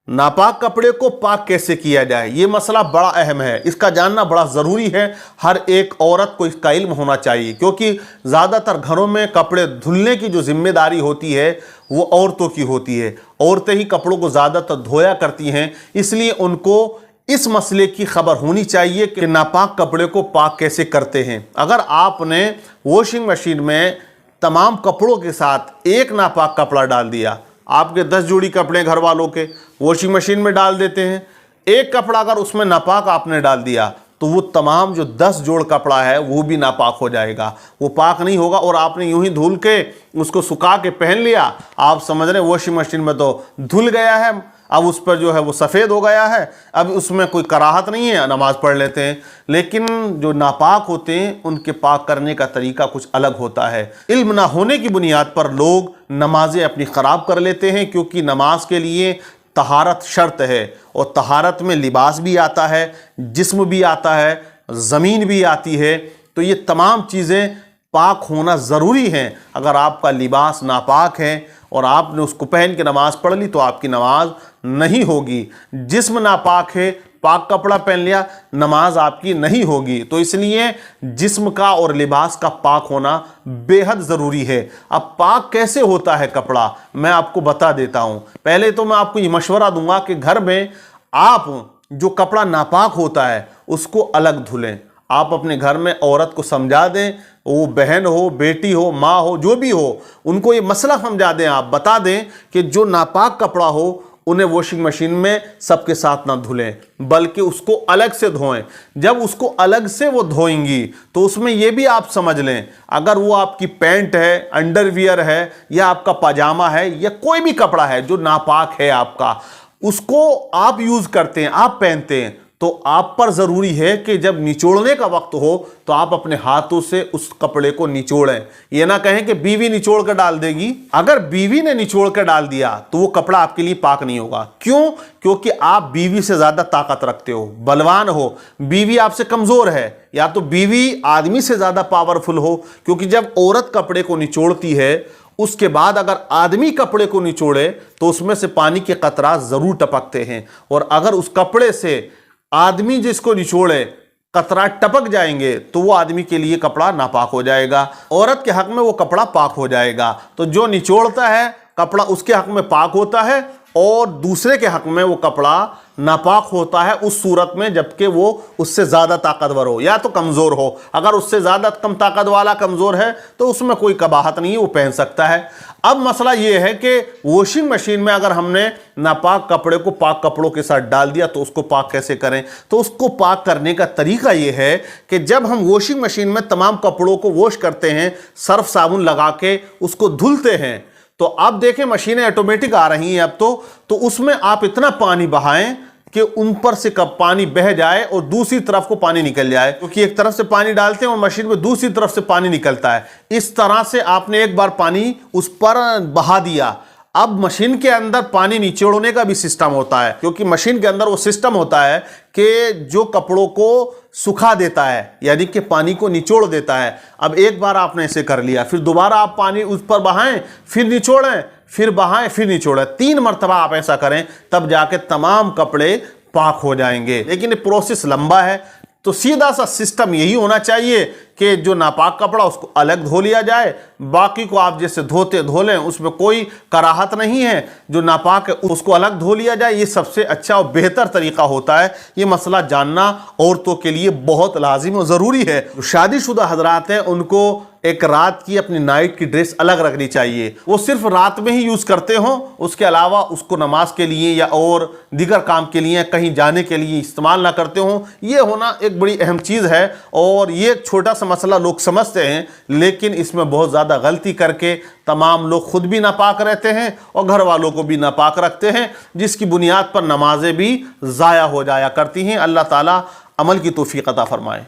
नापाक कपड़े को पाक कैसे किया जाए, ये मसला बड़ा अहम है। इसका जानना बड़ा ज़रूरी है। हर एक औरत को इसका इल्म होना चाहिए, क्योंकि ज़्यादातर घरों में कपड़े धुलने की जो जिम्मेदारी होती है वो औरतों की होती है। औरतें ही कपड़ों को ज़्यादातर धोया करती हैं, इसलिए उनको इस मसले की खबर होनी चाहिए कि नापाक कपड़े को पाक कैसे करते हैं। अगर आपने वॉशिंग मशीन में तमाम कपड़ों के साथ एक नापाक कपड़ा डाल दिया, आपके 10 जोड़ी कपड़े घर वालों के वॉशिंग मशीन में डाल देते हैं, एक कपड़ा अगर उसमें नापाक आपने डाल दिया तो वो तमाम जो 10 जोड़ कपड़ा है वो भी नापाक हो जाएगा, वो पाक नहीं होगा। और आपने यूं ही धुल के उसको सुखा के पहन लिया, आप समझ रहे हैं वॉशिंग मशीन में तो धुल गया है, अब उस पर जो है वो सफ़ेद हो गया है, अब उसमें कोई कराहत नहीं है, नमाज पढ़ लेते हैं। लेकिन जो नापाक होते हैं उनके पाक करने का तरीका कुछ अलग होता है। इल्म ना होने की बुनियाद पर लोग नमाजें अपनी ख़राब कर लेते हैं, क्योंकि नमाज के लिए तहारत शर्त है, और तहारत में लिबास भी आता है, जिस्म भी आता है, ज़मीन भी आती है। तो ये तमाम चीज़ें पाक होना ज़रूरी हैं। अगर आपका लिबास नापाक है और आपने उसको पहन के नमाज पढ़ ली तो आपकी नमाज नहीं होगी। जिस्म नापाक है, पाक कपड़ा पहन लिया, नमाज आपकी नहीं होगी। तो इसलिए जिस्म का और लिबास का पाक होना बेहद ज़रूरी है। अब पाक कैसे होता है कपड़ा, मैं आपको बता देता हूँ। पहले तो मैं आपको ये मशवरा दूंगा कि घर में आप जो कपड़ा नापाक होता है उसको अलग धुलें। आप अपने घर में औरत को समझा दें, वो बहन हो, बेटी हो, माँ हो, जो भी हो, उनको ये मसला समझा दें। आप बता दें कि जो नापाक कपड़ा हो उन्हें वॉशिंग मशीन में सबके साथ ना धुलें, बल्कि उसको अलग से धोएं। जब उसको अलग से वो धोएंगी तो उसमें ये भी आप समझ लें, अगर वो आपकी पैंट है, अंडरवियर है, या आपका पाजामा है, या कोई भी कपड़ा है जो नापाक है आपका, उसको आप यूज़ करते हैं, आप पहनते हैं, तो आप पर ज़रूरी है कि जब निचोड़ने का वक्त हो तो आप अपने हाथों से उस कपड़े को निचोड़ें। ये ना कहें कि बीवी निचोड़ कर डाल देगी। अगर बीवी ने निचोड़ कर डाल दिया तो वो कपड़ा आपके लिए पाक नहीं होगा। क्यों? क्योंकि आप बीवी से ज़्यादा ताकत रखते हो, बलवान हो, बीवी आपसे कमज़ोर है, या तो बीवी आदमी से ज़्यादा पावरफुल हो। क्योंकि जब औरत कपड़े को निचोड़ती है, उसके बाद अगर आदमी कपड़े को निचोड़े तो उसमें से पानी के कतरात ज़रूर टपकते हैं, और अगर उस कपड़े से आदमी जिसको निचोड़े कतरात टपक जाएंगे तो वो आदमी के लिए कपड़ा नापाक हो जाएगा, औरत के हक में वो कपड़ा पाक हो जाएगा। तो जो निचोड़ता है कपड़ा उसके हक में पाक होता है, और दूसरे के हक में वो कपड़ा नापाक होता है उस सूरत में जबकि वो उससे ज़्यादा ताकतवर हो या तो कमज़ोर हो। अगर उससे ज़्यादा कम ताकत वाला कमज़ोर है तो उसमें कोई कबाहत नहीं है, वो पहन सकता है। अब मसला ये है कि वॉशिंग मशीन में अगर हमने नापाक कपड़े को पाक कपड़ों के साथ डाल दिया तो उसको पाक कैसे करें। तो उसको पाक करने का तरीका ये है कि जब हम वॉशिंग मशीन में तमाम कपड़ों को वॉश करते हैं, सर्फ साबुन लगा के उसको धुलते हैं, तो आप देखें मशीनें ऑटोमेटिक आ रही हैं अब तो उसमें आप इतना पानी बहाएं कि उन पर से कब पानी बह जाए और दूसरी तरफ को पानी निकल जाए, क्योंकि एक तरफ से पानी डालते हैं और मशीन में दूसरी तरफ से पानी निकलता है। इस तरह से आपने एक बार पानी उस पर बहा दिया। अब मशीन के अंदर पानी निचोड़ने का भी सिस्टम होता है, क्योंकि मशीन के अंदर वो सिस्टम होता है कि जो कपड़ों को सुखा देता है, यानी कि पानी को निचोड़ देता है। अब एक बार आपने ऐसे कर लिया, फिर दोबारा आप पानी उस पर बहाएं, फिर निचोड़ें, फिर बहाएं, फिर निचोड़ें, 3 मरतबा आप ऐसा करें, तब जाके तमाम कपड़े पाक हो जाएंगे। लेकिन ये प्रोसेस लंबा है, तो सीधा सा सिस्टम यही होना चाहिए कि जो नापाक कपड़ा उसको अलग धो लिया जाए, बाकी को आप जैसे धोते धो लें, उसमें कोई कराहत नहीं है। जो नापाक है उसको अलग धो लिया जाए, ये सबसे अच्छा और बेहतर तरीका होता है। ये मसला जानना औरतों के लिए बहुत लाजिम और ज़रूरी है। जो शादीशुदा हजरात हैं उनको एक रात की अपनी नाइट की ड्रेस अलग रखनी चाहिए। वो सिर्फ रात में ही यूज़ करते हों, उसके अलावा उसको नमाज के लिए या और दीगर काम के लिए, कहीं जाने के लिए इस्तेमाल ना करते हों। ये होना एक बड़ी अहम चीज़ है, और ये एक छोटा सा मसला लोग समझते हैं, लेकिन इसमें बहुत ज़्यादा गलती करके तमाम लोग खुद भी नापाक रहते हैं और घर वालों को भी नापाक रखते हैं, जिसकी बुनियाद पर नमाजें भी ज़ाया हो जाया करती हैं। अल्लाह ताला अमल की तौफीक अता फरमाए।